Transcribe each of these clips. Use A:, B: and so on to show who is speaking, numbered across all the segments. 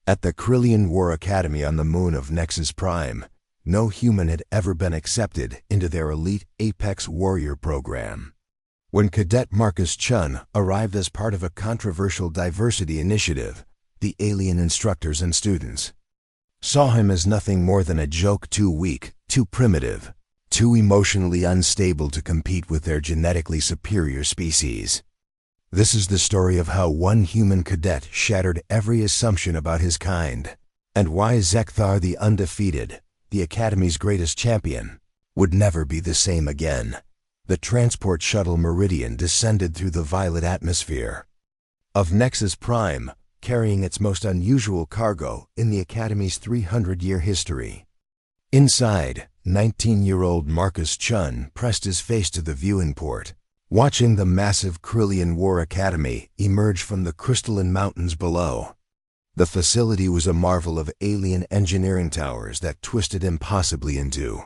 A: At the Kryllian War Academy on the moon of Nexus Prime, no human had ever been accepted into their elite Apex Warrior program. When Cadet Marcus Chen arrived as part of a controversial diversity initiative, the alien instructors and students saw him as nothing more than a joke, too weak, too primitive, too emotionally unstable to compete with their genetically superior species. This is the story of how one human cadet shattered every assumption about his kind, and why Zek'thar the Undefeated, the Academy's greatest champion, would never be the same again. The transport shuttle Meridian descended through the violet atmosphere of Nexus Prime, carrying its most unusual cargo in the Academy's 300-year history. Inside, 19-year-old Marcus Chen pressed his face to the viewing port, watching the massive Kryllian War Academy emerge from the crystalline mountains below. The facility was a marvel of alien engineering towers that twisted impossibly into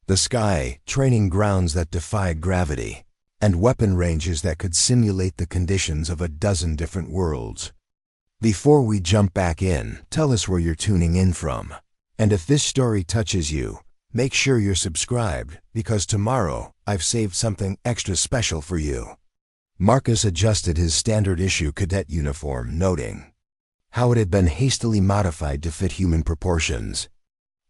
A: the sky, training grounds that defied gravity, and weapon ranges that could simulate the conditions of a dozen different worlds. Before we jump back in, tell us where you're tuning in from. And if this story touches you, make sure you're subscribed, because tomorrow I've saved something extra special for you. Marcus adjusted his standard issue cadet uniform, noting how it had been hastily modified to fit human proportions.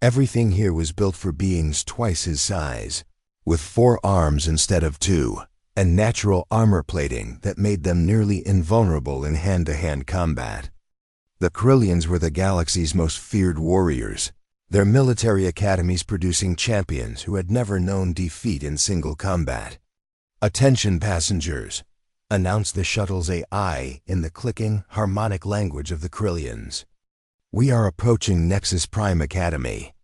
A: Everything here was built for beings twice his size, with 4 arms instead of 2, and natural armor plating that made them nearly invulnerable in hand-to-hand combat. The Kryllians were the galaxy's most feared warriors, their military academies producing champions who had never known defeat in single combat. "Attention passengers," announced the shuttle's AI in the clicking, harmonic language of the Kryllians. "We are approaching Nexus Prime Academy.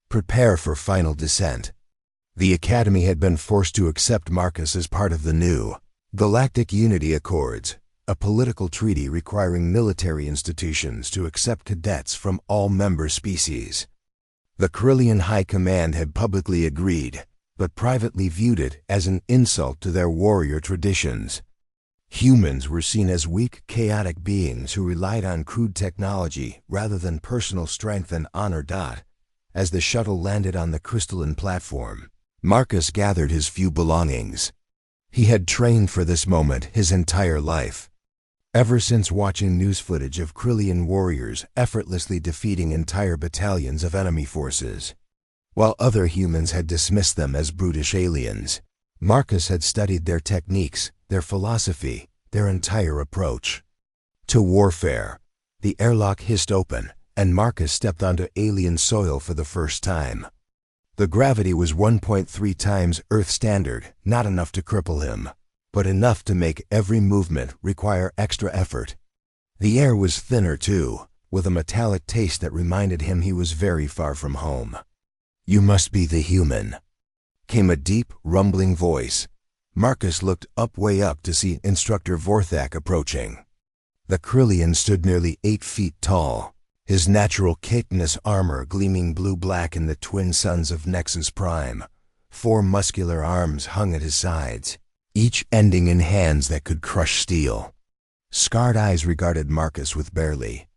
A: Prepare for final descent." The Academy had been forced to accept Marcus as part of the new Galactic Unity Accords, a political treaty requiring military institutions to accept cadets from all member species. The Kryllian High Command had publicly agreed, but privately viewed it as an insult to their warrior traditions. Humans were seen as weak, chaotic beings who relied on crude technology rather than personal strength and honor. As the shuttle landed on the crystalline platform, Marcus gathered his few belongings. He had trained for this moment his entire life, ever since watching news footage of Kryllian warriors effortlessly defeating entire battalions of enemy forces. While other humans had dismissed them as brutish aliens, Marcus had studied their techniques, their philosophy, their entire approach to warfare. The airlock hissed open, and Marcus stepped onto alien soil for the first time. The gravity was 1.3 times Earth standard, not enough to cripple him, but enough to make every movement require extra effort. The air was thinner too, with a metallic taste that reminded him he was very far from home. "You must be the human," came a deep, rumbling voice. Marcus looked way up to see Instructor Vorthak approaching. The Kryllian stood nearly 8 feet tall, his natural chitinous armor gleaming blue-black in the twin suns of Nexus Prime. 4 muscular arms hung at his sides, each ending in hands that could crush steel. Scarred eyes regarded Marcus with barely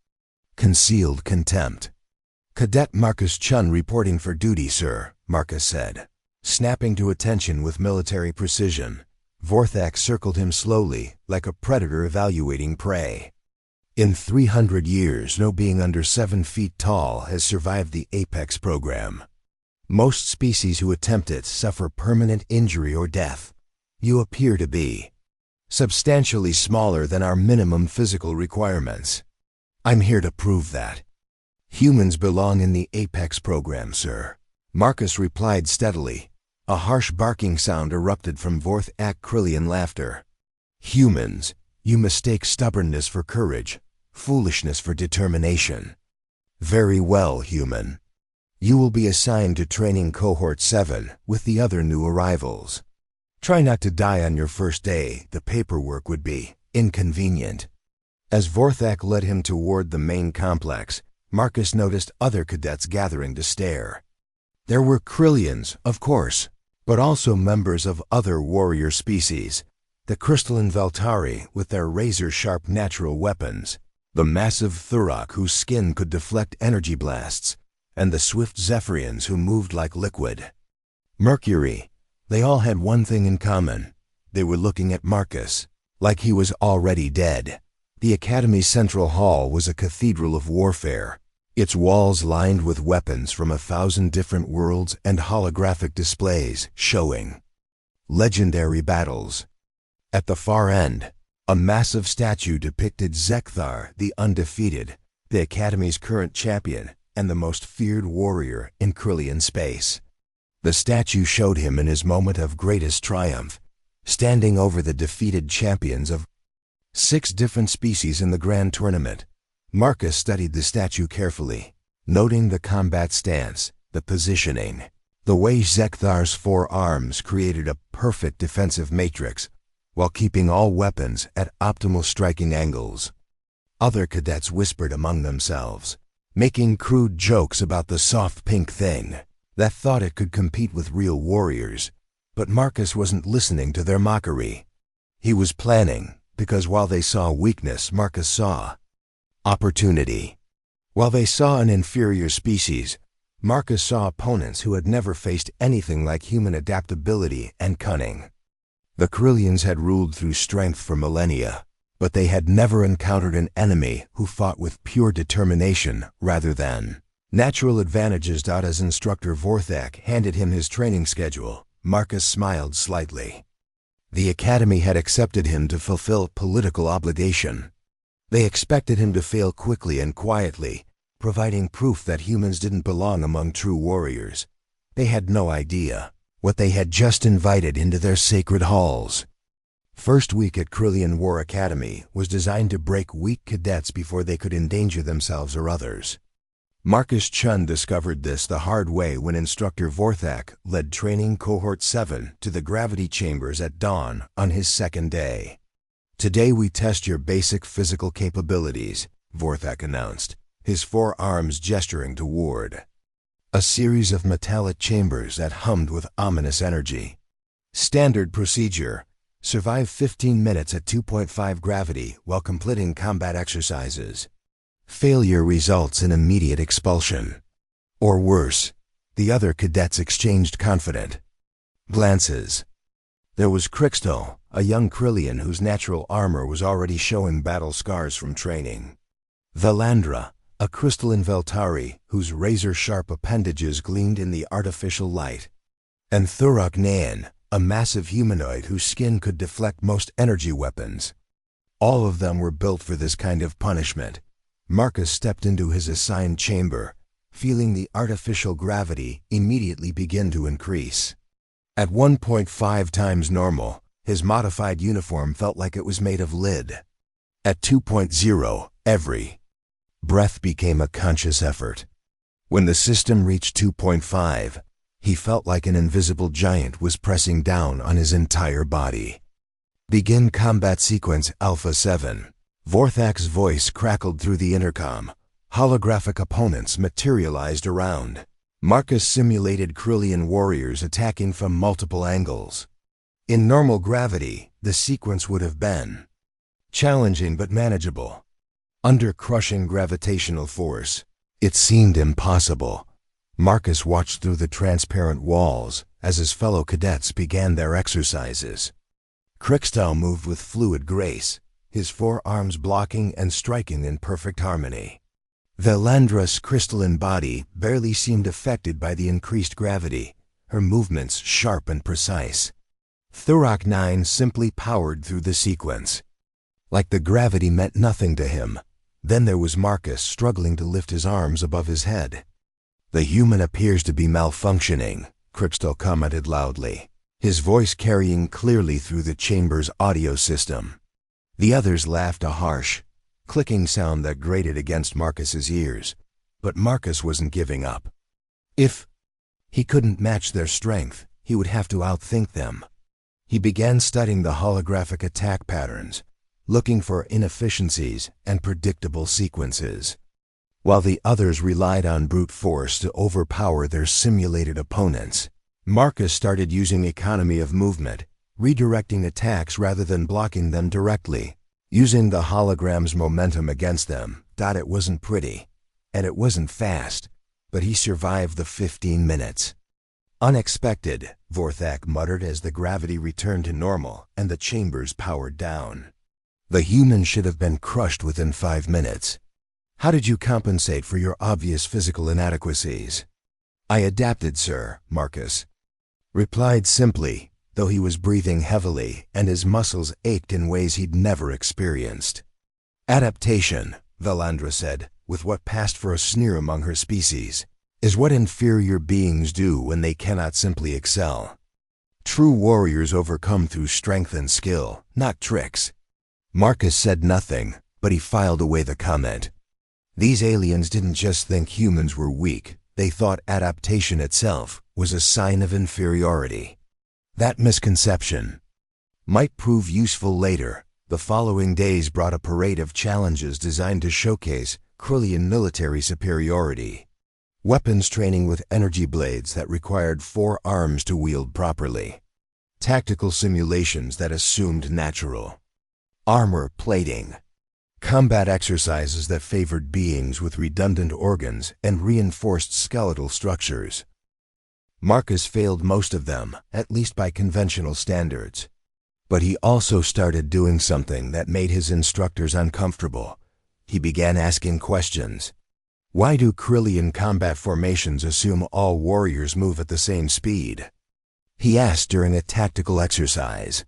A: concealed contempt. "Cadet Marcus Chen reporting for duty, sir," Marcus said. Snapping to attention with military precision, Vorthak circled him slowly, like a predator evaluating prey. In 300 years, no being under 7 feet tall has survived the Apex program. Most species who attempt it suffer permanent injury or death. You appear to be substantially smaller than our minimum physical requirements. I'm here to prove that. Humans belong in the Apex program, sir, Marcus replied steadily. A harsh barking sound erupted from Vorthak Kryllian laughter. "Humans, you mistake stubbornness for courage, foolishness for determination. Very well, human. You will be assigned to training cohort 7 with the other new arrivals. Try not to die on your first day, the paperwork would be inconvenient." As Vorthak led him toward the main complex, Marcus noticed other cadets gathering to stare. There were Kryllians, of course, but also members of other warrior species, the crystalline Veltari with their razor-sharp natural weapons, the massive Thurok whose skin could deflect energy blasts, and the swift Zephyrians who moved like liquid. Mercury. They all had one thing in common. They were looking at Marcus, like he was already dead. The Academy's central hall was a cathedral of warfare, its walls lined with weapons from 1,000 different worlds and holographic displays showing legendary battles. At the far end, a massive statue depicted Zek'thar the Undefeated, the Academy's current champion and the most feared warrior in Kryllian space. The statue showed him in his moment of greatest triumph, standing over the defeated champions of 6 different species in the grand tournament. Marcus studied the statue carefully, noting the combat stance, the positioning, the way Zekthar's 4 arms created a perfect defensive matrix, while keeping all weapons at optimal striking angles. Other cadets whispered among themselves, making crude jokes about the soft pink thing that thought it could compete with real warriors. But Marcus wasn't listening to their mockery. He was planning, because while they saw weakness, Marcus saw opportunity. While they saw an inferior species, Marcus saw opponents who had never faced anything like human adaptability and cunning. The Kryllians had ruled through strength for millennia, but they had never encountered an enemy who fought with pure determination rather than natural advantages. As instructor Vorthak handed him his training schedule, Marcus smiled slightly. The Academy had accepted him to fulfill political obligation. They expected him to fail quickly and quietly, providing proof that humans didn't belong among true warriors. They had no idea what they had just invited into their sacred halls. First week at Kryllian War Academy was designed to break weak cadets before they could endanger themselves or others. Marcus Chen discovered this the hard way when instructor Vorthak led training cohort 7 to the gravity chambers at dawn on his second day. "Today we test your basic physical capabilities," Vorthak announced, his 4 arms gesturing toward a series of metallic chambers that hummed with ominous energy. "Standard procedure. Survive 15 minutes at 2.5 gravity while completing combat exercises. Failure results in immediate expulsion. Or worse." The other cadets exchanged confident glances. There was Krystal, a young Kryllian whose natural armor was already showing battle scars from training. Valandra, a crystalline Veltari whose razor-sharp appendages gleamed in the artificial light. And Thurok Nayan, a massive humanoid whose skin could deflect most energy weapons. All of them were built for this kind of punishment. Marcus stepped into his assigned chamber, feeling the artificial gravity immediately begin to increase. At 1.5 times normal, his modified uniform felt like it was made of lead. At 2.0, every breath became a conscious effort. When the system reached 2.5, he felt like an invisible giant was pressing down on his entire body. "Begin combat sequence Alpha 7. Vorthak's voice crackled through the intercom. Holographic opponents materialized around. Marcus simulated Kryllian warriors attacking from multiple angles. In normal gravity, the sequence would have been challenging but manageable. Under crushing gravitational force, it seemed impossible. Marcus watched through the transparent walls as his fellow cadets began their exercises. Krystal moved with fluid grace, his 4 arms blocking and striking in perfect harmony. Valandra's crystalline body barely seemed affected by the increased gravity, her movements sharp and precise. Thurok 9 simply powered through the sequence, like the gravity meant nothing to him. Then there was Marcus struggling to lift his arms above his head. "The human appears to be malfunctioning," Krystal commented loudly, his voice carrying clearly through the chamber's audio system. The others laughed, a harsh, clicking sound that grated against Marcus's ears. But Marcus wasn't giving up. If he couldn't match their strength, he would have to outthink them. He began studying the holographic attack patterns, looking for inefficiencies and predictable sequences. While the others relied on brute force to overpower their simulated opponents, Marcus started using economy of movement, redirecting attacks rather than blocking them directly. using the hologram's momentum against them. It wasn't pretty, and it wasn't fast, but he survived the 15 minutes. Unexpected, Vorthak muttered as the gravity returned to normal and the chambers powered down. The human should have been crushed within 5 minutes. How did you compensate for your obvious physical inadequacies? I adapted, sir, Marcus replied simply, though he was breathing heavily and his muscles ached in ways he'd never experienced. Adaptation, Valandra said, with what passed for a sneer among her species, is what inferior beings do when they cannot simply excel. True warriors overcome through strength and skill, not tricks. Marcus said nothing, but he filed away the comment. These aliens didn't just think humans were weak, they thought adaptation itself was a sign of inferiority. That misconception might prove useful later. The following days brought a parade of challenges designed to showcase Kryllian military superiority. Weapons training with energy blades that required 4 arms to wield properly. Tactical simulations that assumed natural armor plating. Combat exercises that favored beings with redundant organs and reinforced skeletal structures. Marcus failed most of them, at least by conventional standards. But he also started doing something that made his instructors uncomfortable. He began asking questions. Why do Kryllian combat formations assume all warriors move at the same speed? He asked during a tactical exercise.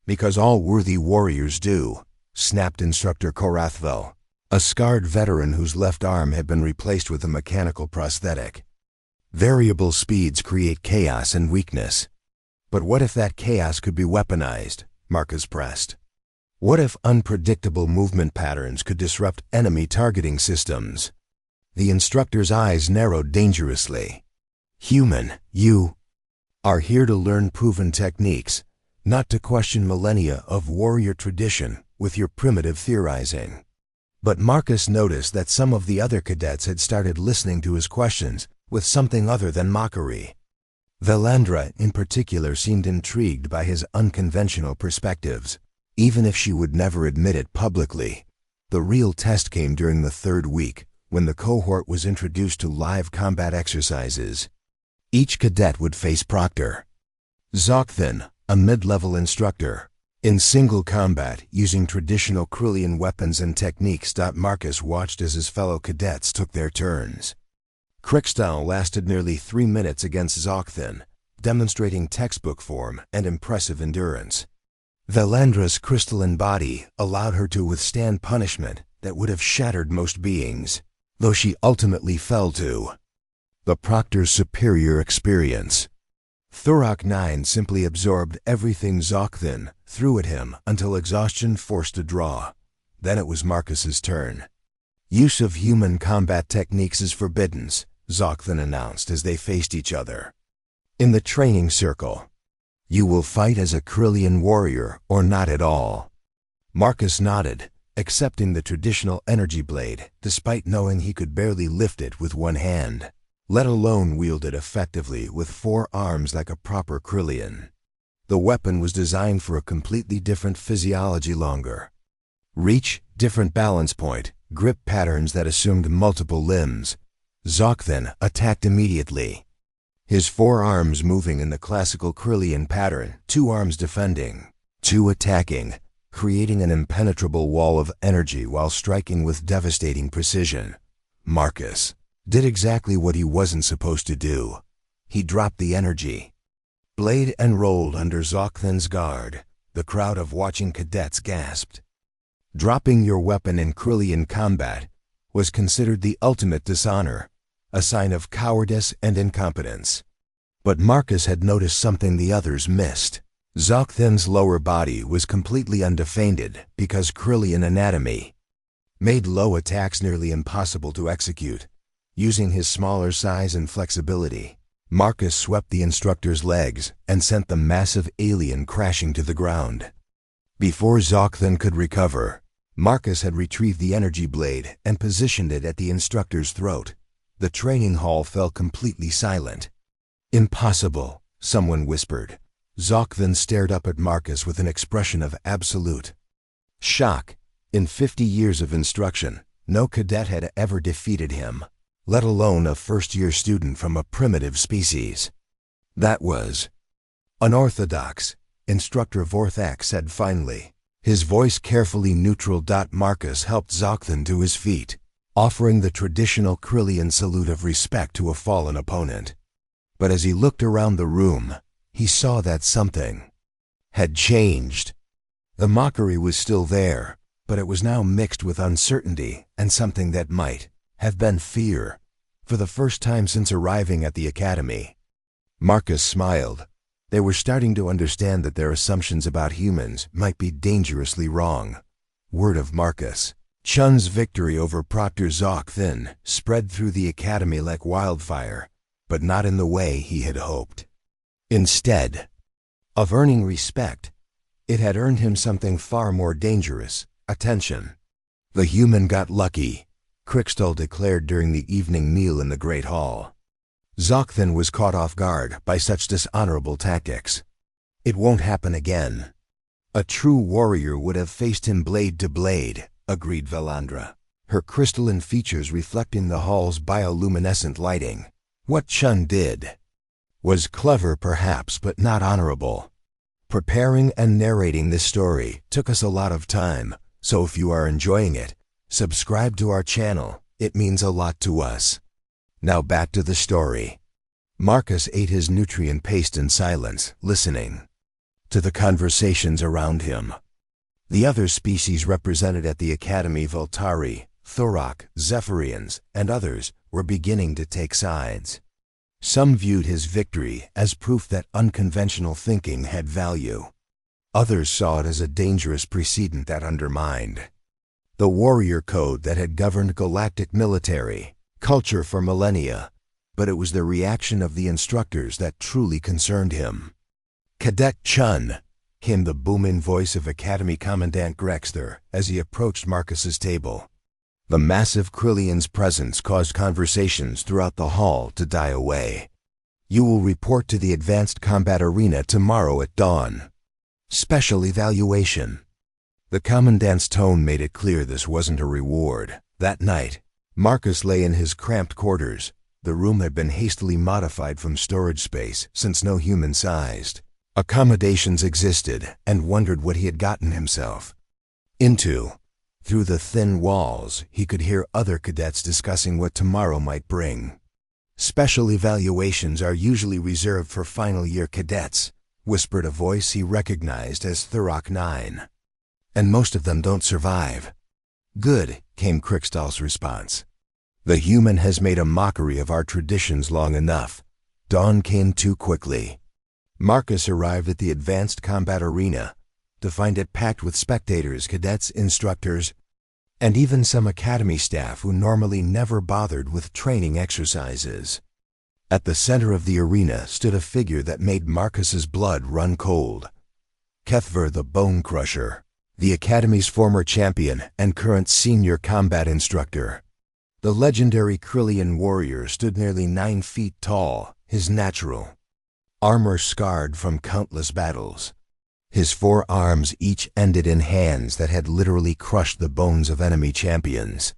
A: Because all worthy warriors do, snapped Instructor Korathvel, a scarred veteran whose left arm had been replaced with a mechanical prosthetic. Variable speeds create chaos and weakness. But what if that chaos could be weaponized? Marcus pressed. What if unpredictable movement patterns could disrupt enemy targeting systems? The instructor's eyes narrowed dangerously. Human, you are here to learn proven techniques, not to question millennia of warrior tradition with your primitive theorizing. But Marcus noticed that some of the other cadets had started listening to his questions with something other than mockery. Valandra, in particular, seemed intrigued by his unconventional perspectives, even if she would never admit it publicly. The real test came during the 3rd week, when the cohort was introduced to live combat exercises. Each cadet would face Proctor Zek'thar, a mid-level instructor, in single combat using traditional Kryllian weapons and techniques. Marcus watched as his fellow cadets took their turns. Krystalline lasted nearly 3 minutes against Zek'thar, demonstrating textbook form and impressive endurance. Valandra's crystalline body allowed her to withstand punishment that would have shattered most beings, though she ultimately fell to the Proctor's superior experience. Thurok 9 simply absorbed everything Zek'thar threw at him until exhaustion forced a draw. Then it was Marcus's turn. Use of human combat techniques is forbidden, Zek'thar announced as they faced each other. In the training circle, you will fight as a Kryllian warrior or not at all. Marcus nodded, accepting the traditional energy blade, despite knowing he could barely lift it with one hand, let alone wield it effectively with 4 arms like a proper Kryllian. The weapon was designed for a completely different physiology: longer reach, different balance point, grip patterns that assumed multiple limbs. Zek'thar attacked immediately, his 4 arms moving in the classical Kryllian pattern, 2 arms defending, 2 attacking, creating an impenetrable wall of energy while striking with devastating precision. Marcus did exactly what he wasn't supposed to do. He dropped the energy blade and rolled under Zek'thar's guard. The crowd of watching cadets gasped. Dropping your weapon in Kryllian combat was considered the ultimate dishonor, a sign of cowardice and incompetence. But Marcus had noticed something the others missed. Zek'thar's lower body was completely undefended because Kryllian anatomy made low attacks nearly impossible to execute. Using his smaller size and flexibility, Marcus swept the instructor's legs and sent the massive alien crashing to the ground. Before Zek'thar could recover, Marcus had retrieved the energy blade and positioned it at the instructor's throat. The training hall fell completely silent. Impossible, someone whispered. Zek'thar stared up at Marcus with an expression of absolute Shock. In 50 years of instruction, no cadet had ever defeated him, let alone a first-year student from a primitive species. That was unorthodox, Instructor Vorthak said finally, his voice carefully neutral. Marcus helped Zek'thar to his feet, offering the traditional Kryllian salute of respect to a fallen opponent. But as he looked around the room, he saw that something had changed. The mockery was still there, but it was now mixed with uncertainty and something that might have been fear. For the first time since arriving at the academy, Marcus smiled. They were starting to understand that their assumptions about humans might be dangerously wrong. Word of Marcus Chen's victory over Proctor Zek'thar spread through the academy like wildfire, but not in the way he had hoped. Instead of earning respect, it had earned him something far more dangerous: attention. The human got lucky, Krystalline declared during the evening meal in the Great Hall. Zek'thar was caught off guard by such dishonorable tactics. It won't happen again. A true warrior would have faced him blade to blade, agreed Valandra, her crystalline features reflecting the hall's bioluminescent lighting. What Chen did was clever perhaps, but not honorable. Preparing and narrating this story took us a lot of time, so if you are enjoying it, subscribe to our channel. It means a lot to us. Now back to the story. Marcus ate his nutrient paste in silence, listening to the conversations around him. The other species represented at the academy, Voltari, Thorok, Zephyrians, and others, were beginning to take sides. Some viewed his victory as proof that unconventional thinking had value. Others saw it as a dangerous precedent that undermined the warrior code that had governed galactic military culture for millennia. But it was the reaction of the instructors that truly concerned him. "Cadet Chen," came the booming voice of Academy Commandant Zek'thar as he approached Marcus's table. The massive Kryllian's presence caused conversations throughout the hall to die away. "You will report to the advanced combat arena tomorrow at dawn. Special evaluation." The commandant's tone made it clear this wasn't a reward. That night, Marcus lay in his cramped quarters. The room had been hastily modified from storage space since no human-sized accommodations existed, and wondered what he had gotten himself into. Through the thin walls, he could hear other cadets discussing what tomorrow might bring. "Special evaluations are usually reserved for final-year cadets," whispered a voice he recognized as Thorok 9. "And most of them don't survive." "Good," came Krystalline's response. "The human has made a mockery of our traditions long enough." Dawn came too quickly. Marcus arrived at the advanced combat arena to find it packed with spectators, cadets, instructors, and even some academy staff who normally never bothered with training exercises. At the center of the arena stood a figure that made Marcus's blood run cold. Zek'thar the Bone Crusher, the academy's former champion and current senior combat instructor. The legendary Kryllian warrior stood nearly 9 feet tall, his natural armor scarred from countless battles. His 4 arms each ended in hands that had literally crushed the bones of enemy champions.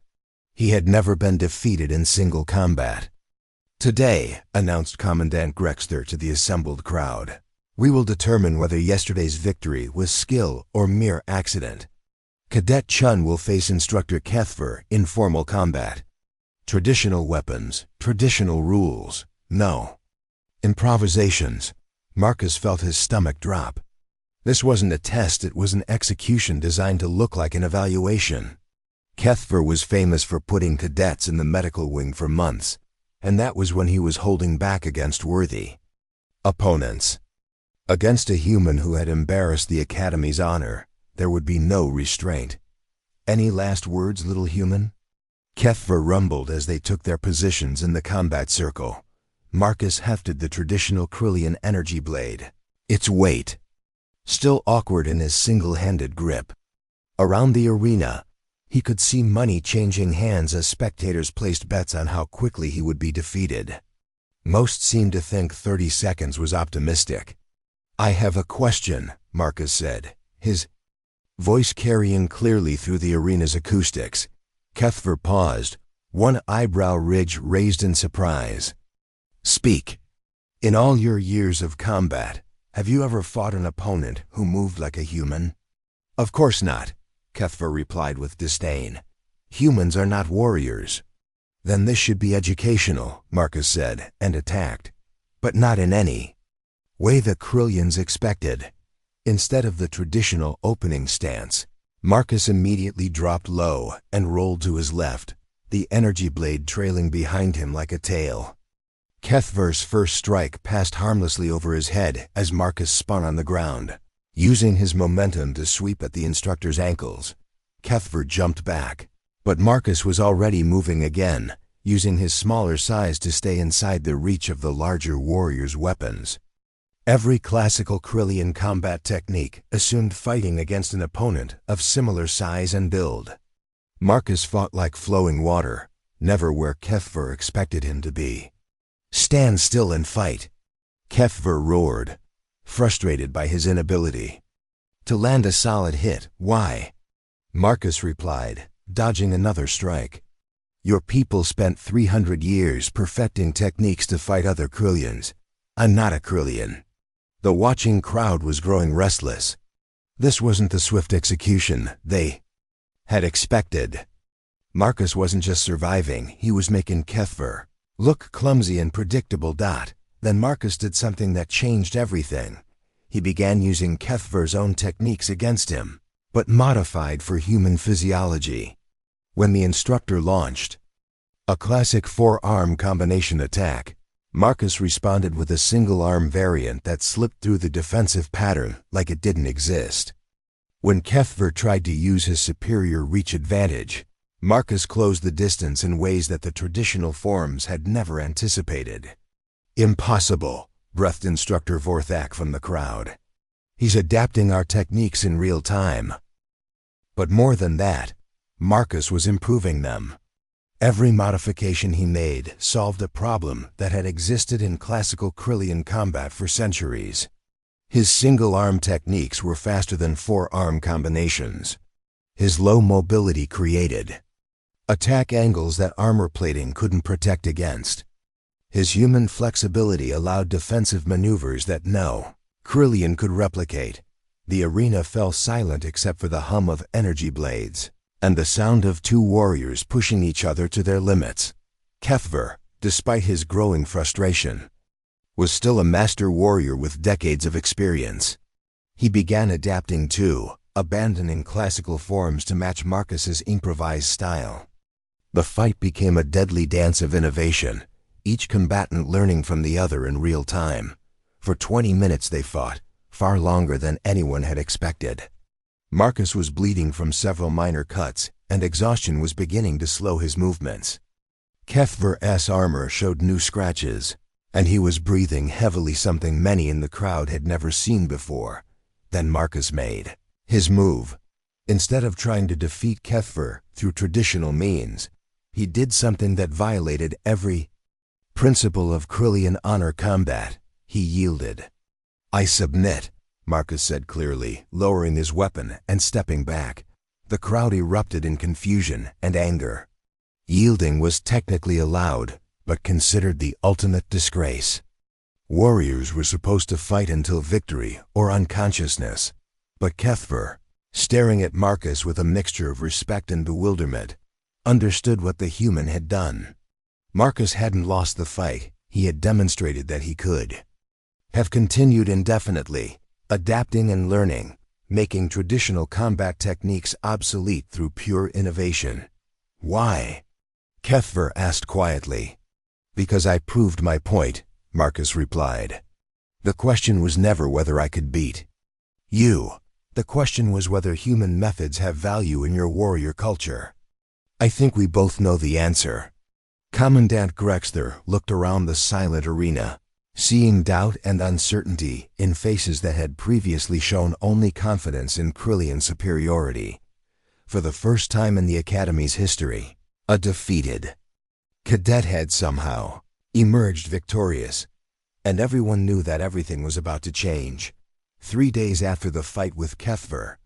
A: He had never been defeated in single combat. "Today," announced Commandant Zek'thar to the assembled crowd, "we will determine whether yesterday's victory was skill or mere accident. Cadet Chen will face Instructor Zek'thar in formal combat. Traditional weapons, traditional rules, no improvisations." Marcus felt his stomach drop. This wasn't a test, it was an execution designed to look like an evaluation. Zek'thar was famous for putting cadets in the medical wing for months, and that was when he was holding back against worthy opponents. Against a human who had embarrassed the Academy's honor, there would be no restraint. "Any last words, little human?" Zek'thar rumbled as they took their positions in the combat circle. Marcus hefted the traditional Kryllian energy blade, its weight still awkward in his single-handed grip. Around the arena, he could see money changing hands as spectators placed bets on how quickly he would be defeated. Most seemed to think 30 seconds was optimistic. "I have a question," Marcus said, his voice carrying clearly through the arena's acoustics. Zek'thar paused, one eyebrow ridge raised in surprise. "Speak. In all your years of combat, have you ever fought an opponent who moved like a human?" "Of course not," Zek'thar replied with disdain. "Humans are not warriors." "Then this should be educational," Marcus said, and attacked. But not in any way the Kryllians expected. Instead of the traditional opening stance, Marcus immediately dropped low and rolled to his left, the energy blade trailing behind him like a tail. Zek'thar's first strike passed harmlessly over his head as Marcus spun on the ground. Using his momentum to sweep at the instructor's ankles, Zek'thar jumped back. But Marcus was already moving again, using his smaller size to stay inside the reach of the larger warrior's weapons. Every classical Kryllian combat technique assumed fighting against an opponent of similar size and build. Marcus fought like flowing water, never where Zek'thar expected him to be. "Stand still and fight," Zek'thar roared, frustrated by his inability to land a solid hit. "Why?" Marcus replied, dodging another strike. "Your people spent 300 years perfecting techniques to fight other Kryllians. I'm not a Kryllian." The watching crowd was growing restless. This wasn't the swift execution they had expected. Marcus wasn't just surviving, he was making Zek'thar look clumsy and predictable. Then Marcus did something that changed everything. He began using Zek'thar's own techniques against him, but modified for human physiology. When the instructor launched a classic four-arm combination attack, Marcus responded with a single-arm variant that slipped through the defensive pattern like it didn't exist. When Zek'thar tried to use his superior reach advantage, Marcus closed the distance in ways that the traditional forms had never anticipated. "Impossible," breathed Instructor Vorthak from the crowd. "He's adapting our techniques in real time." But more than that, Marcus was improving them. Every modification he made solved a problem that had existed in classical Kryllian combat for centuries. His single-arm techniques were faster than four-arm combinations. His low mobility created attack angles that armor plating couldn't protect against. His human flexibility allowed defensive maneuvers that no Kryllian could replicate. The arena fell silent except for the hum of energy blades and the sound of two warriors pushing each other to their limits. Zek'thar, despite his growing frustration, was still a master warrior with decades of experience. He began adapting too, abandoning classical forms to match Marcus's improvised style. The fight became a deadly dance of innovation, each combatant learning from the other in real time. For 20 minutes they fought, far longer than anyone had expected. Marcus was bleeding from several minor cuts, and exhaustion was beginning to slow his movements. Zek'thar's armor showed new scratches, and he was breathing heavily, something many in the crowd had never seen before. Then Marcus made his move. Instead of trying to defeat Zek'thar through traditional means, he did something that violated every principle of Kryllian honor combat. He yielded. "I submit," Marcus said clearly, lowering his weapon and stepping back. The crowd erupted in confusion and anger. Yielding was technically allowed, but considered the ultimate disgrace. Warriors were supposed to fight until victory or unconsciousness. But Zek'thar, staring at Marcus with a mixture of respect and bewilderment, understood what the human had done. Marcus hadn't lost the fight, he had demonstrated that he could have continued indefinitely, adapting and learning, making traditional combat techniques obsolete through pure innovation. "Why?" Zek'thar asked quietly. "Because I proved my point," Marcus replied. "The question was never whether I could beat you. The question was whether human methods have value in your warrior culture. I think we both know the answer." Commandant Zek'thar looked around the silent arena, seeing doubt and uncertainty in faces that had previously shown only confidence in Kryllian superiority. For the first time in the Academy's history, a defeated cadet had somehow emerged victorious, and everyone knew that everything was about to change. 3 days after the fight with Zek'thar,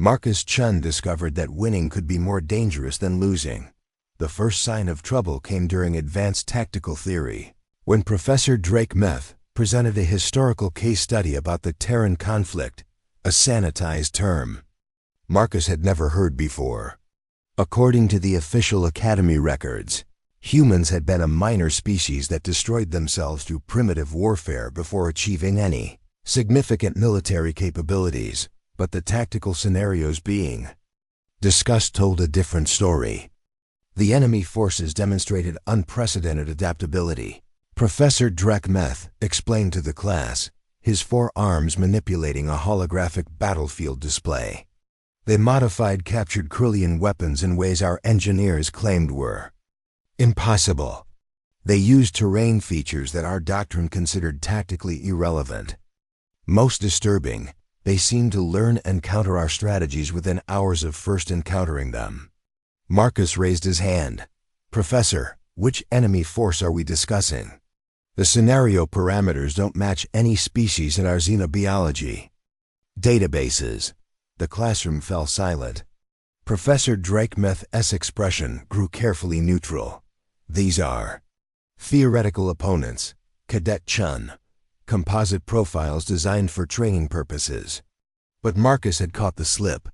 A: Marcus Chen discovered that winning could be more dangerous than losing. The first sign of trouble came during advanced tactical theory, when Professor Drake Meth presented a historical case study about the Terran conflict, a sanitized term Marcus had never heard before. According to the official Academy records, humans had been a minor species that destroyed themselves through primitive warfare before achieving any significant military capabilities, but the tactical scenarios being discussed told a different story. The enemy forces demonstrated unprecedented adaptability. Professor Drake Meth explained to the class, his 4 arms manipulating a holographic battlefield display. They modified captured Kryllian weapons in ways our engineers claimed were impossible. They used terrain features that our doctrine considered tactically irrelevant. Most disturbing, they seemed to learn and counter our strategies within hours of first encountering them. Marcus raised his hand. Professor, which enemy force are we discussing? The scenario parameters don't match any species in our xenobiology databases. The classroom fell silent. Professor Drake Meth's expression grew carefully neutral. These are theoretical opponents, Cadet Chen, composite profiles designed for training purposes. But Marcus had caught the slip.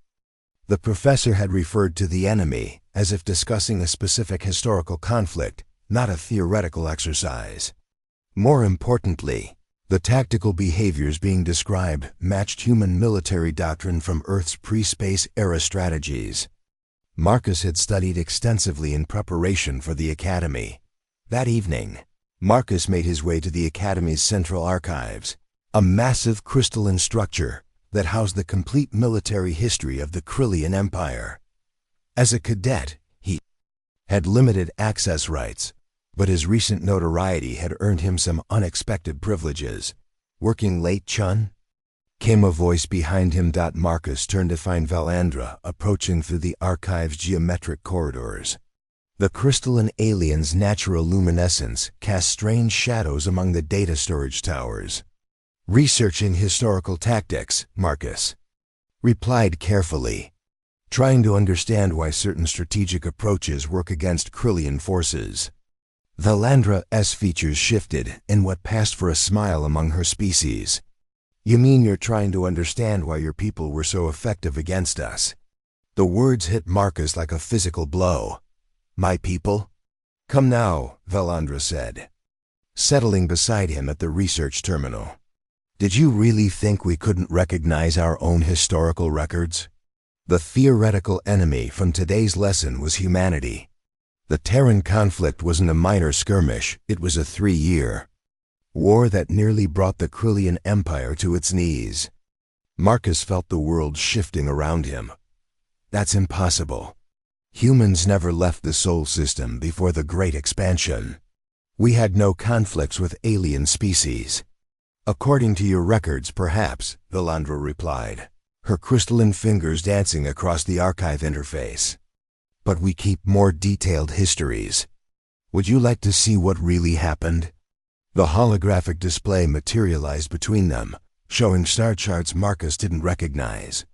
A: The professor had referred to the enemy as if discussing a specific historical conflict, not a theoretical exercise. More importantly, the tactical behaviors being described matched human military doctrine from Earth's pre-space era strategies. Marcus had studied extensively in preparation for the Academy. That evening, Marcus made his way to the Academy's central archives, a massive crystalline structure that housed the complete military history of the Kryllian Empire. As a cadet, he had limited access rights, but his recent notoriety had earned him some unexpected privileges. Working late, Chun? Came a voice behind him. Marcus turned to find Valandra approaching through the archive's geometric corridors. The crystalline alien's natural luminescence cast strange shadows among the data storage towers. Researching historical tactics, Marcus replied carefully, trying to understand why certain strategic approaches work against Kryllian forces. Valandra's features shifted in what passed for a smile among her species. You mean you're trying to understand why your people were so effective against us? The words hit Marcus like a physical blow. My people? Come now, Valandra said, settling beside him at the research terminal. Did you really think we couldn't recognize our own historical records? The theoretical enemy from today's lesson was humanity. The Terran conflict wasn't a minor skirmish, it was a 3-year war that nearly brought the Kryllian Empire to its knees. Marcus felt the world shifting around him. That's impossible. Humans never left the Sol system before the Great Expansion. We had no conflicts with alien species. According to your records, perhaps, Valandra replied, her crystalline fingers dancing across the archive interface. But we keep more detailed histories. Would you like to see what really happened? The holographic display materialized between them, showing star charts Marcus didn't recognize.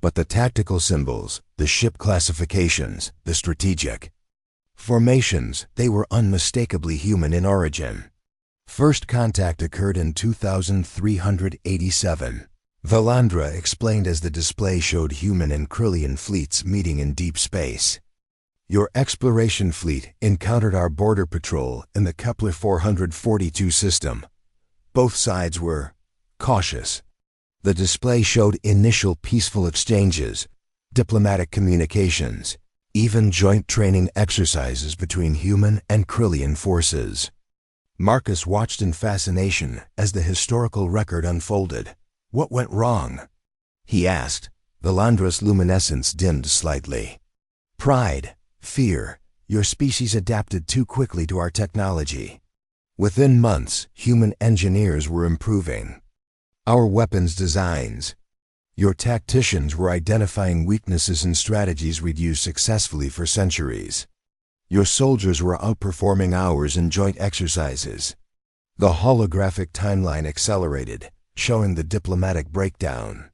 A: But the tactical symbols, the ship classifications, the strategic formations, they were unmistakably human in origin. First contact occurred in 2387. Valandra explained as the display showed human and Kryllian fleets meeting in deep space. Your exploration fleet encountered our border patrol in the Kepler 442 system. Both sides were cautious. The display showed initial peaceful exchanges, diplomatic communications, even joint training exercises between human and Kryllian forces. Marcus watched in fascination as the historical record unfolded. What went wrong? He asked. Valandra's luminescence dimmed slightly. Pride, fear, your species adapted too quickly to our technology. Within months, human engineers were improving our weapons designs. Your tacticians were identifying weaknesses in strategies we'd used successfully for centuries. Your soldiers were outperforming ours in joint exercises. The holographic timeline accelerated, showing the diplomatic breakdown.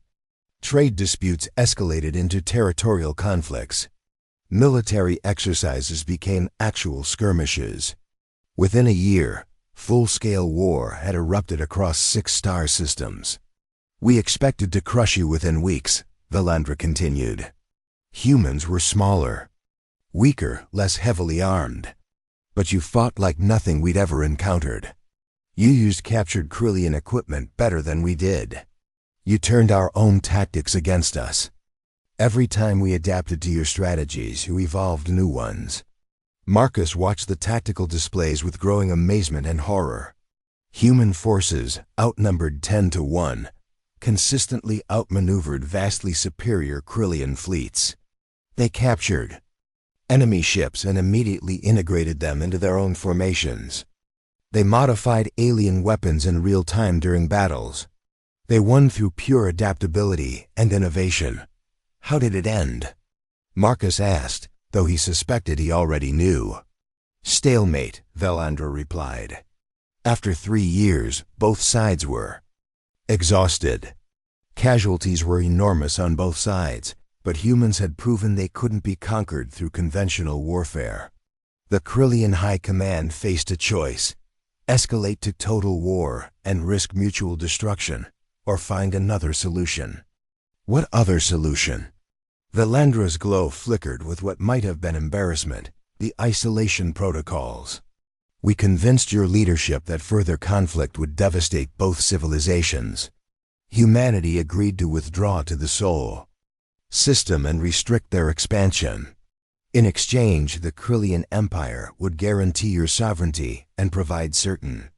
A: Trade disputes escalated into territorial conflicts. Military exercises became actual skirmishes. Within a year, full-scale war had erupted across 6 star systems. "We expected to crush you within weeks," Valandra continued. "Humans were smaller, weaker, less heavily armed. But you fought like nothing we'd ever encountered. You used captured Kryllian equipment better than we did. You turned our own tactics against us. Every time we adapted to your strategies, you evolved new ones." Marcus watched the tactical displays with growing amazement and horror. Human forces, outnumbered 10 to 1, consistently outmaneuvered vastly superior Kryllian fleets. They captured enemy ships and immediately integrated them into their own formations. They modified alien weapons in real time during battles. They won through pure adaptability and innovation. "How did it end?" Marcus asked, though he suspected he already knew. "Stalemate," Valandra replied. "After 3 years, both sides were exhausted. Casualties were enormous on both sides, but humans had proven they couldn't be conquered through conventional warfare. The Kryllian High Command faced a choice: escalate to total war and risk mutual destruction, or find another solution." "What other solution?" Valandra's glow flickered with what might have been embarrassment: the isolation protocols. "We convinced your leadership that further conflict would devastate both civilizations. Humanity agreed to withdraw to the Sol system and restrict their expansion. In exchange, the Kryllian Empire would guarantee your sovereignty and provide certain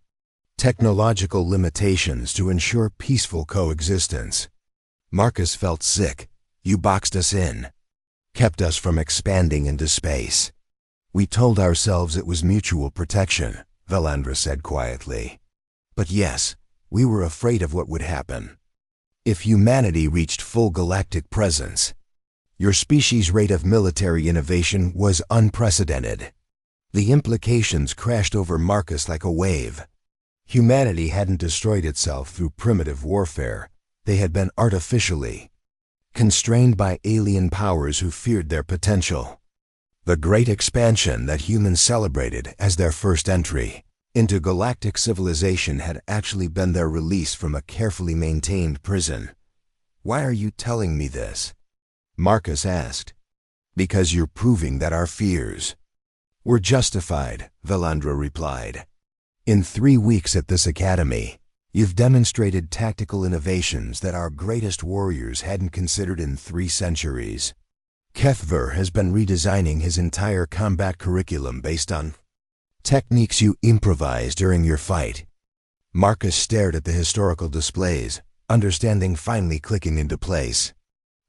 A: technological limitations to ensure peaceful coexistence." Marcus felt sick. "You boxed us in, kept us from expanding into space." "We told ourselves it was mutual protection," Valandra said quietly. "But yes, we were afraid of what would happen if humanity reached full galactic presence. Your species' rate of military innovation was unprecedented." The implications crashed over Marcus like a wave. Humanity hadn't destroyed itself through primitive warfare. They had been artificially constrained by alien powers who feared their potential. The great expansion that humans celebrated as their first entry into galactic civilization had actually been their release from a carefully maintained prison. "Why are you telling me this?" Marcus asked. "Because you're proving that our fears were justified," Valandra replied. "In 3 weeks at this academy, you've demonstrated tactical innovations that our greatest warriors hadn't considered in 3 centuries. Zek'thar has been redesigning his entire combat curriculum based on techniques you improvised during your fight." Marcus stared at the historical displays, understanding finally clicking into place.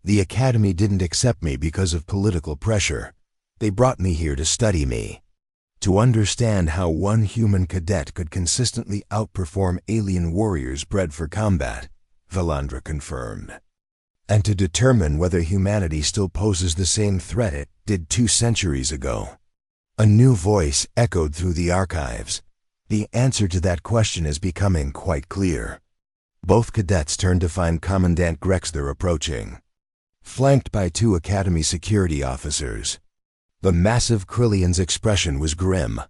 A: "The Academy didn't accept me because of political pressure. They brought me here to study me, to understand how one human cadet could consistently outperform alien warriors bred for combat," Valandra confirmed. "And to determine whether humanity still poses the same threat it did 2 centuries ago." A new voice echoed through the archives. "The answer to that question is becoming quite clear." Both cadets turned to find Commandant Zek'thar approaching, flanked by 2 Academy security officers. The massive Kryllian's expression was grim.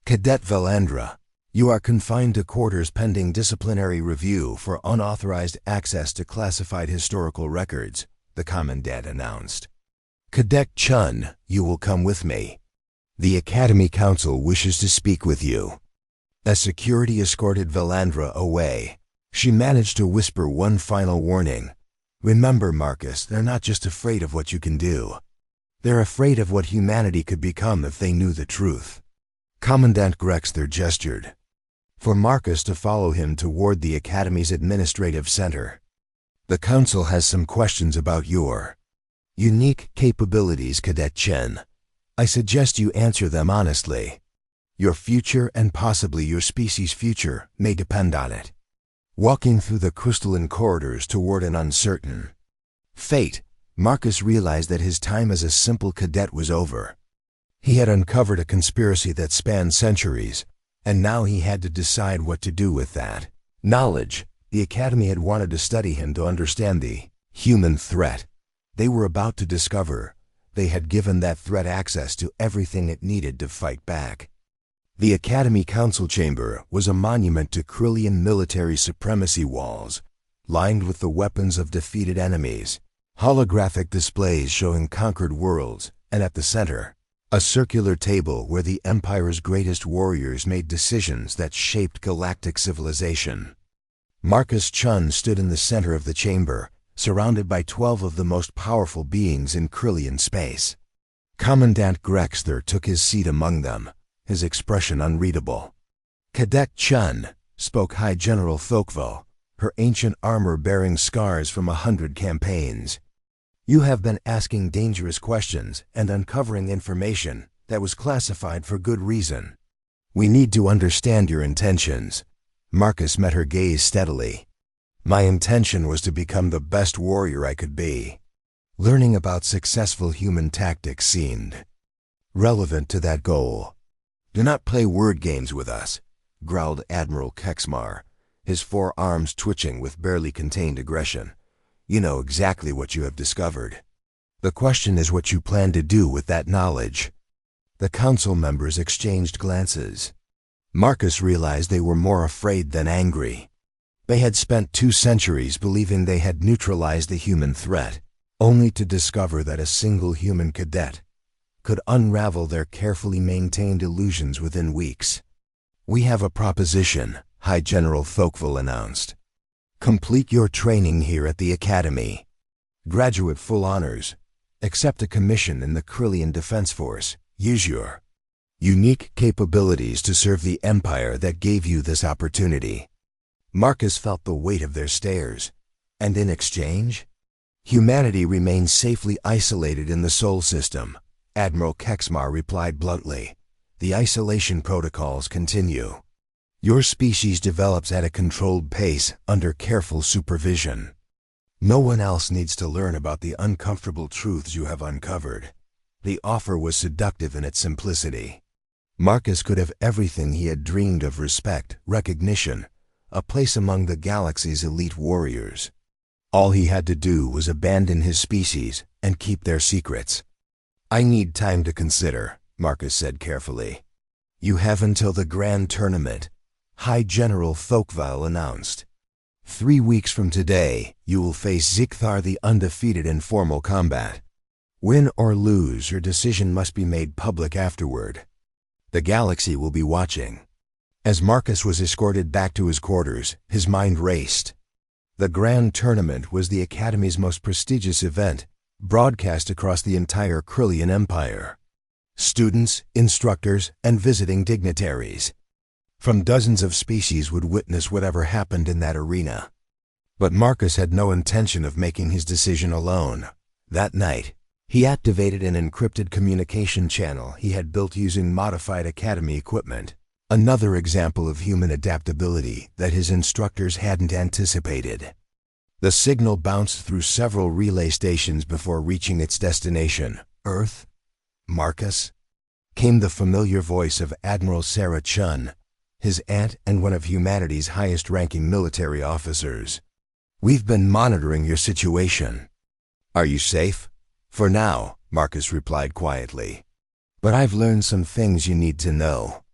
A: "Cadet Valandra, you are confined to quarters pending disciplinary review for unauthorized access to classified historical records," the Commandant announced. "Cadet Chen, you will come with me. The Academy Council wishes to speak with you." As security escorted Valandra away, she managed to whisper one final warning. "Remember, Marcus, they're not just afraid of what you can do. They're afraid of what humanity could become if they knew the truth." Commandant Zek'thar gestured for Marcus to follow him toward the Academy's administrative center. "The Council has some questions about your unique capabilities, Cadet Chen. I suggest you answer them honestly. Your future and possibly your species' future may depend on it." Walking through the crystalline corridors toward an uncertain fate, Marcus realized that his time as a simple cadet was over. He had uncovered a conspiracy that spanned centuries, and now he had to decide what to do with that knowledge. The Academy had wanted to study him to understand the Human threat. They were about to discover. They had given that threat access to everything it needed to fight back. The Academy Council Chamber was a monument to Kryllian military supremacy walls, lined with the weapons of defeated enemies, holographic displays showing conquered worlds, and at the center, a circular table where the Empire's greatest warriors made decisions that shaped galactic civilization. Marcus Chen stood in the center of the chamber, surrounded by 12 of the most powerful beings in Kryllian space. Commandant Zek'thar took his seat among them, his expression unreadable. Cadet Chen, spoke High General Thokval, her ancient armor bearing scars from 100 campaigns. You have been asking dangerous questions and uncovering information that was classified for good reason. We need to understand your intentions. Marcus met her gaze steadily. My intention was to become the best warrior I could be. Learning about successful human tactics seemed relevant to that goal. Do not play word games with us, growled Admiral Kexmar, his forearms twitching with barely contained aggression. You know exactly what you have discovered. The question is what you plan to do with that knowledge. The council members exchanged glances. Marcus realized they were more afraid than angry. They had spent 2 centuries believing they had neutralized the human threat, only to discover that a single human cadet could unravel their carefully maintained illusions within weeks. We have a proposition, High General Thokval announced. Complete your training here at the Academy. Graduate full honors. Accept a commission in the Kryllian Defense Force. Use your unique capabilities to serve the Empire that gave you this opportunity. Marcus felt the weight of their stares. And in exchange? Humanity remains safely isolated in the Sol system, Admiral Kexmar replied bluntly. The isolation protocols continue. Your species develops at a controlled pace under careful supervision. No one else needs to learn about the uncomfortable truths you have uncovered. The offer was seductive in its simplicity. Marcus could have everything he had dreamed of: respect, recognition, a place among the galaxy's elite warriors. All he had to do was abandon his species and keep their secrets. I need time to consider, Marcus said carefully. You have until the Grand Tournament, High General Thokval announced. 3 weeks from today, you will face Zek'thar the Undefeated in formal combat. Win or lose, your decision must be made public afterward. The galaxy will be watching. As Marcus was escorted back to his quarters, his mind raced. The Grand Tournament was the Academy's most prestigious event, broadcast across the entire Kryllian Empire. Students, instructors, and visiting dignitaries from dozens of species would witness whatever happened in that arena. But Marcus had no intention of making his decision alone. That night, he activated an encrypted communication channel he had built using modified Academy equipment, another example of human adaptability that his instructors hadn't anticipated. The signal bounced through several relay stations before reaching its destination. Earth? Marcus? Came the familiar voice of Admiral Sarah Chun, his aunt and one of humanity's highest-ranking military officers. We've been monitoring your situation. Are you safe? For now, Marcus replied quietly. But I've learned some things you need to know.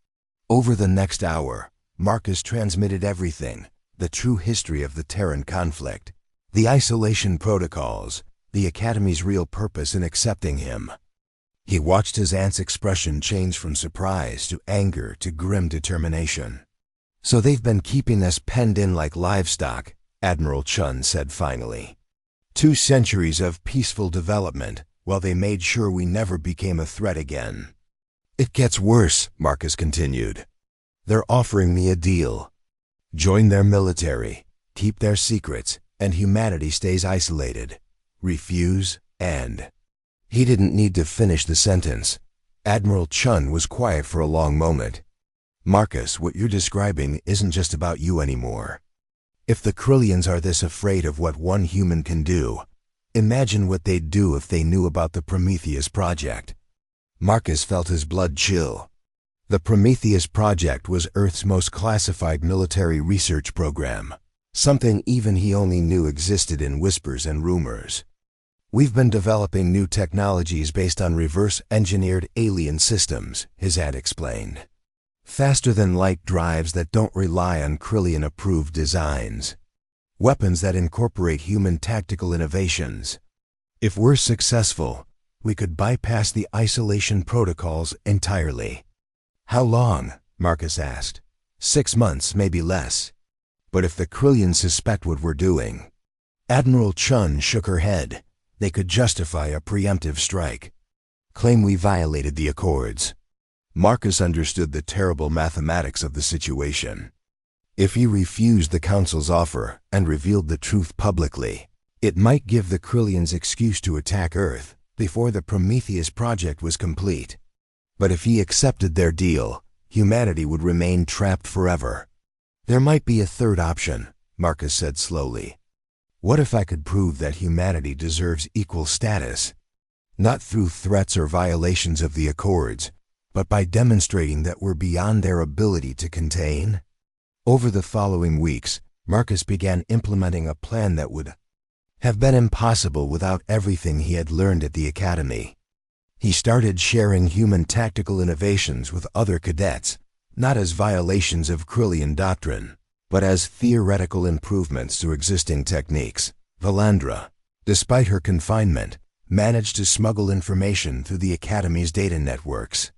A: Over the next hour, Marcus transmitted everything: the true history of the Terran conflict, the isolation protocols, the Academy's real purpose in accepting him. He watched his aunt's expression change from surprise to anger to grim determination. So they've been keeping us penned in like livestock, Admiral Chun said finally. 2 centuries of peaceful development, while they made sure we never became a threat again. It gets worse, Marcus continued. They're offering me a deal. Join their military, keep their secrets, and humanity stays isolated. Refuse, and... He didn't need to finish the sentence. Admiral Chun was quiet for a long moment. Marcus, what you're describing isn't just about you anymore. If the Kryllians are this afraid of what one human can do, imagine what they'd do if they knew about the Prometheus Project. Marcus felt his blood chill. The Prometheus Project was Earth's most classified military research program, something even he only knew existed in whispers and rumors. "We've been developing new technologies based on reverse-engineered alien systems," his aunt explained. "Faster-than-light drives that don't rely on Kryllian-approved designs. Weapons that incorporate human tactical innovations. If we're successful, we could bypass the isolation protocols entirely." "How long?" Marcus asked. 6 months, maybe less. But if the Kryllians suspect what we're doing..." Admiral Chen shook her head. "They could justify a preemptive strike. Claim we violated the Accords." Marcus understood the terrible mathematics of the situation. If he refused the Council's offer and revealed the truth publicly, it might give the Kryllians excuse to attack Earth before the Prometheus project was complete. But if he accepted their deal, humanity would remain trapped forever. "There might be a third option," Marcus said slowly. "What if I could prove that humanity deserves equal status? Not through threats or violations of the Accords, but by demonstrating that we're beyond their ability to contain?" Over the following weeks, Marcus began implementing a plan that would have been impossible without everything he had learned at the Academy. He started sharing human tactical innovations with other cadets, not as violations of Kryllian doctrine, but as theoretical improvements to existing techniques. Valandra, despite her confinement, managed to smuggle information through the Academy's data networks.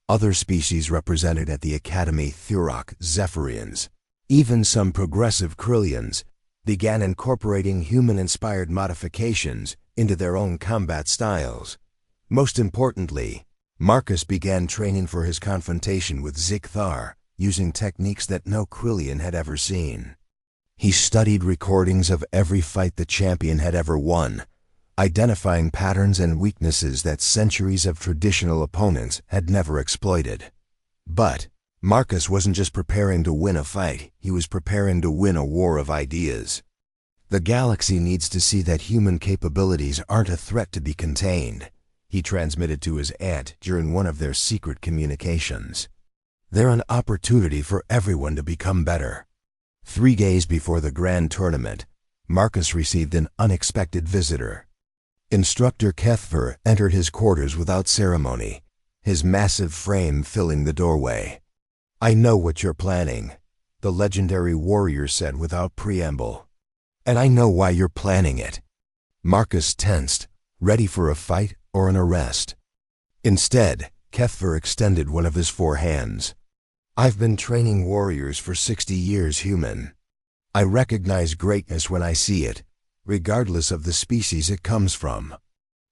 A: Other species represented at the Academy, Thurok, Zephyrians, even some progressive Kryllians, began incorporating human-inspired modifications into their own combat styles. Most importantly, Marcus began training for his confrontation with Zek'thar, using techniques that no Kryllian had ever seen. He studied recordings of every fight the champion had ever won, identifying patterns and weaknesses that centuries of traditional opponents had never exploited. But Marcus wasn't just preparing to win a fight, he was preparing to win a war of ideas. "The galaxy needs to see that human capabilities aren't a threat to be contained," he transmitted to his aunt during one of their secret communications. "They're an opportunity for everyone to become better." 3 days before the grand tournament, Marcus received an unexpected visitor. Instructor Zek'thar entered his quarters without ceremony, his massive frame filling the doorway. "I know what you're planning," the legendary warrior said without preamble. "And I know why you're planning it." Marcus tensed, ready for a fight or an arrest. Instead, Zek'thar extended one of his 4 hands. "I've been training warriors for 60 years, human. I recognize greatness when I see it, regardless of the species it comes from.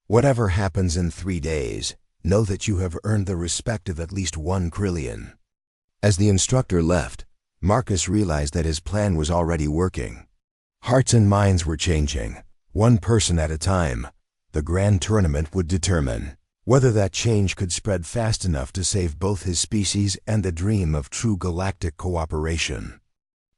A: Whatever happens in 3 days, know that you have earned the respect of at least one Kryllian." As the instructor left, Marcus realized that his plan was already working. Hearts and minds were changing, one person at a time. The grand tournament would determine whether that change could spread fast enough to save both his species and the dream of true galactic cooperation.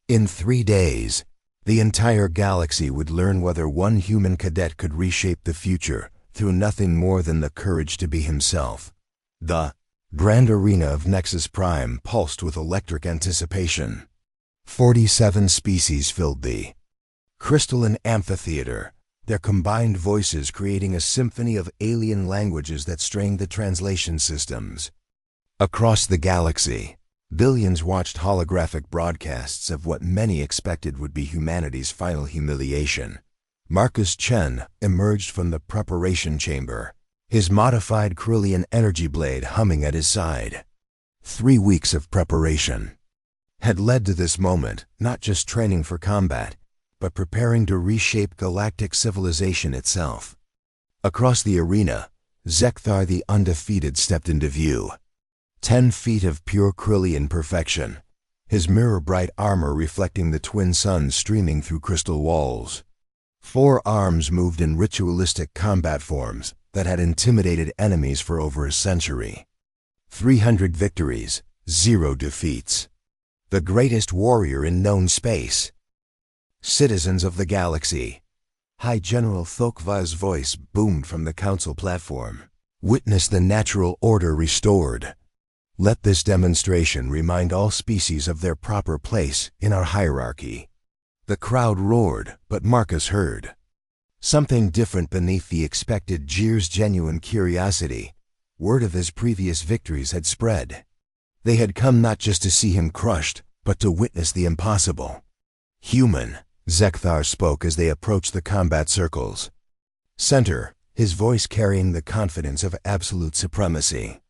A: In 3 days, the entire galaxy would learn whether one human cadet could reshape the future through nothing more than the courage to be himself. The grand arena of Nexus Prime pulsed with electric anticipation. 47 species filled the crystalline amphitheater, their combined voices creating a symphony of alien languages that strained the translation systems. Across the galaxy, billions watched holographic broadcasts of what many expected would be humanity's final humiliation. Marcus Chen emerged from the preparation chamber, his modified Kryllian energy blade humming at his side. 3 weeks of preparation had led to this moment, not just training for combat, but preparing to reshape galactic civilization itself. Across the arena, Zek'thar the Undefeated stepped into view. 10 feet of pure Kryllian perfection, his mirror-bright armor reflecting the twin suns streaming through crystal walls. 4 arms moved in ritualistic combat forms that had intimidated enemies for over a century. 300 victories, 0 defeats. The greatest warrior in known space. "Citizens of the galaxy," High General Thokva's voice boomed from the council platform. "Witness the natural order restored. Let this demonstration remind all species of their proper place in our hierarchy." The crowd roared, but Marcus heard. Something different beneath the expected jeers. Genuine curiosity. Word of his previous victories had spread. They had come not just to see him crushed, but to witness the impossible. Human, Zek'thar spoke as they approached the combat circles. Center, his voice carrying the confidence of absolute supremacy.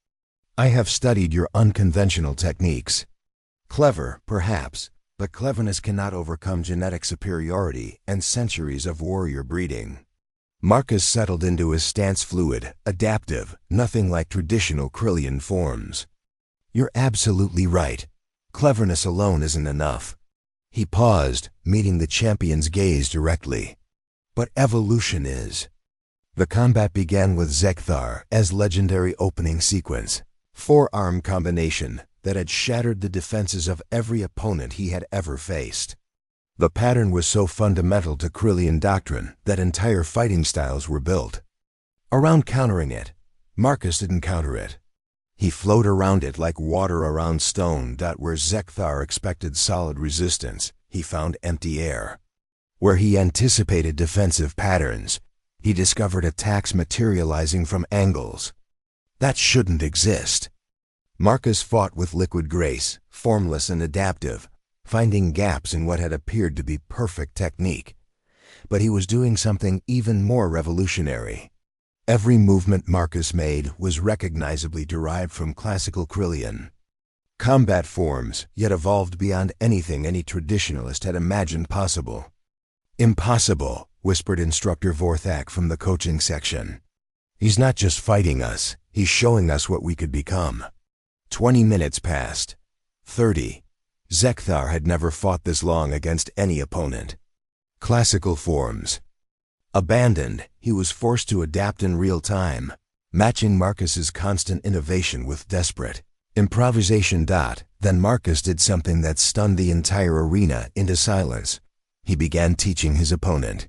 A: I have studied your unconventional techniques. Clever, perhaps, but cleverness cannot overcome genetic superiority and centuries of warrior breeding. Marcus settled into his stance, fluid, adaptive, nothing like traditional Kryllian forms. You're absolutely right. Cleverness alone isn't enough. He paused, meeting the champion's gaze directly. But evolution is. The combat began with Zek'thar as legendary opening sequence. Forearm combination that had shattered the defenses of every opponent he had ever faced. The pattern was so fundamental to Kryllian doctrine that entire fighting styles were built around countering it. Marcus didn't counter it. He flowed around it like water around stone. Where Zek'thar expected solid resistance, he found empty air. Where he anticipated defensive patterns, he discovered attacks materializing from angles that shouldn't exist. Marcus fought with liquid grace, formless and adaptive, finding gaps in what had appeared to be perfect technique. But he was doing something even more revolutionary. Every movement Marcus made was recognizably derived from classical Kryllian combat forms, yet evolved beyond anything any traditionalist had imagined possible. Impossible, whispered Instructor Vorthak from the coaching section. He's not just fighting us, he's showing us what we could become. 20 minutes passed. 30. Zek'thar had never fought this long against any opponent. Classical forms abandoned, he was forced to adapt in real time, matching Marcus's constant innovation with desperate improvisation. Then Marcus did something that stunned the entire arena into silence. He began teaching his opponent.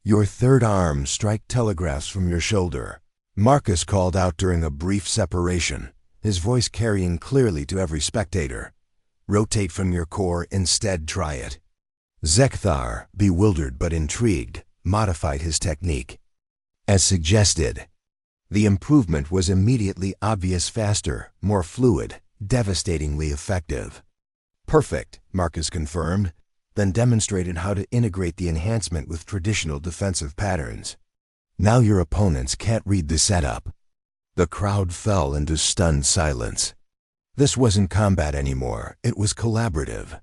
A: Your third arm strike telegraphs from your shoulder, Marcus called out during a brief separation, his voice carrying clearly to every spectator. Rotate from your core, instead try it. Zek'thar, bewildered but intrigued, modified his technique. As suggested, the improvement was immediately obvious: faster, more fluid, devastatingly effective. Perfect, Marcus confirmed, then demonstrated how to integrate the enhancement with traditional defensive patterns. Now your opponents can't read the setup. The crowd fell into stunned silence. This wasn't combat anymore, it was collaborative.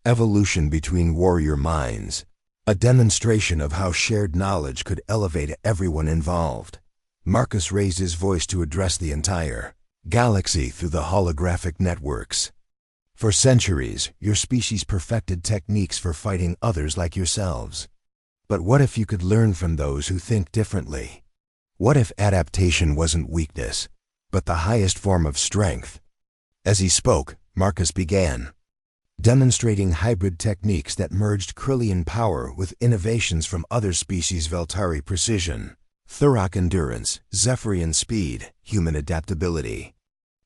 A: Evolution between warrior minds. A demonstration of how shared knowledge could elevate everyone involved. Marcus raised his voice to address the entire galaxy through the holographic networks. For centuries, your species perfected techniques for fighting others like yourselves. But what if you could learn from those who think differently? What if adaptation wasn't weakness, but the highest form of strength? As he spoke, Marcus began demonstrating hybrid techniques that merged Kryllian power with innovations from other species: Veltari precision, Thurok endurance, Zephyrian speed, human adaptability.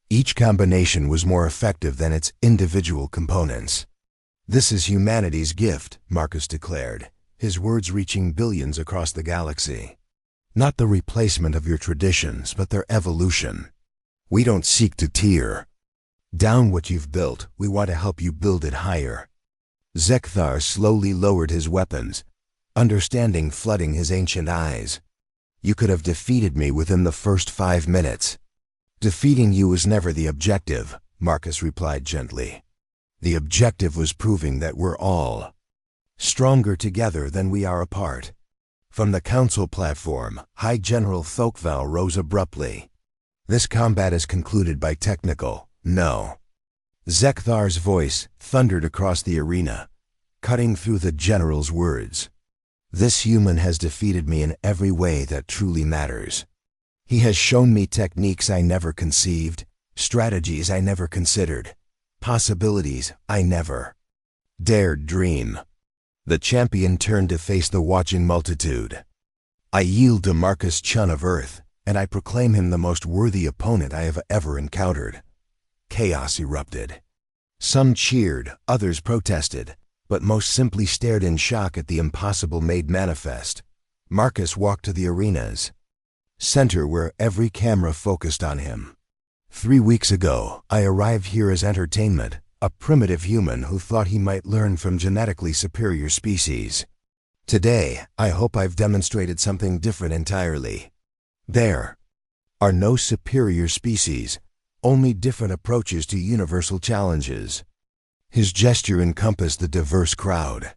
A: Each combination was more effective than its individual components. This is humanity's gift, Marcus declared, his words reaching billions across the galaxy. Not the replacement of your traditions, but their evolution. We don't seek to tear down what you've built, we want to help you build it higher. Zek'thar slowly lowered his weapons, understanding flooding his ancient eyes. You could have defeated me within the first 5 minutes. Defeating you was never the objective, Marcus replied gently. The objective was proving that we're all stronger together than we are apart. From the council platform, High General Thokval rose abruptly. This combat is concluded by technical. No. Zek'thar's voice thundered across the arena, cutting through the general's words. This human has defeated me in every way that truly matters. He has shown me techniques I never conceived, strategies I never considered, possibilities I never dared dream. The champion turned to face the watching multitude. I yield to Marcus Chen of Earth, and I proclaim him the most worthy opponent I have ever encountered. Chaos erupted. Some cheered, others protested, but most simply stared in shock at the impossible made manifest. Marcus walked to the arena's center where every camera focused on him. 3 weeks ago, I arrived here as entertainment, a primitive human who thought he might learn from genetically superior species. Today, I hope I've demonstrated something different entirely. There are no superior species, only different approaches to universal challenges. His gesture encompassed the diverse crowd.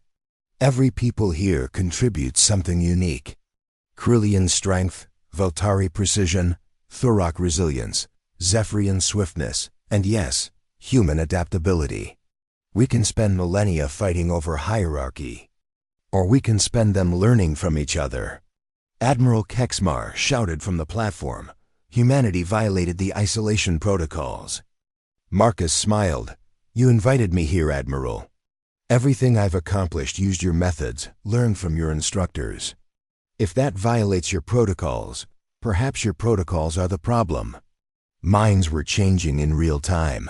A: Every people here contributes something unique. Kryllian strength, Voltari precision, Thurok resilience, Zephyrian swiftness, and yes, human adaptability. We can spend millennia fighting over hierarchy, or we can spend them learning from each other. Admiral Kexmar shouted from the platform. Humanity violated the isolation protocols. Marcus smiled. You invited me here, Admiral. Everything I've accomplished used your methods, learned from your instructors. If that violates your protocols, perhaps your protocols are the problem. Minds were changing in real time.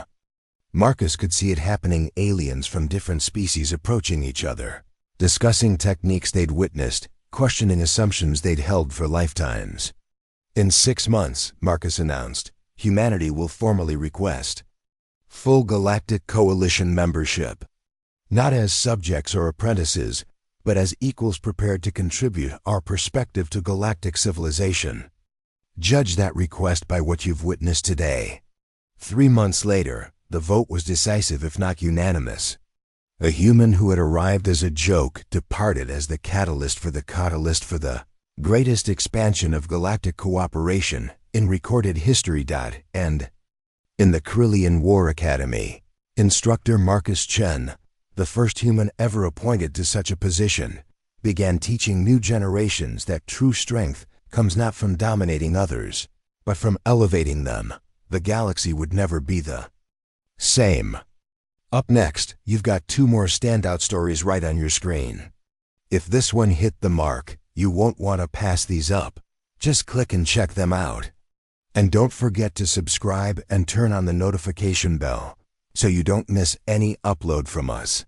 A: Marcus could see it happening. Aliens from different species approaching each other, discussing techniques they'd witnessed, questioning assumptions they'd held for lifetimes. In 6 months, Marcus announced, humanity will formally request full Galactic Coalition membership. Not as subjects or apprentices, but as equals prepared to contribute our perspective to galactic civilization. Judge that request by what you've witnessed today. 3 months later, the vote was decisive if not unanimous. A human who had arrived as a joke departed as the catalyst for the greatest expansion of galactic cooperation in recorded history. And in the Kryllian War Academy, Instructor Marcus Chen, the first human ever appointed to such a position, began teaching new generations that true strength comes not from dominating others, but from elevating them. The galaxy would never be the same. Up next, you've got 2 more standout stories right on your screen. If this one hit the mark, you won't want to pass these up. Just click and check them out. And don't forget to subscribe and turn on the notification bell so you don't miss any upload from us.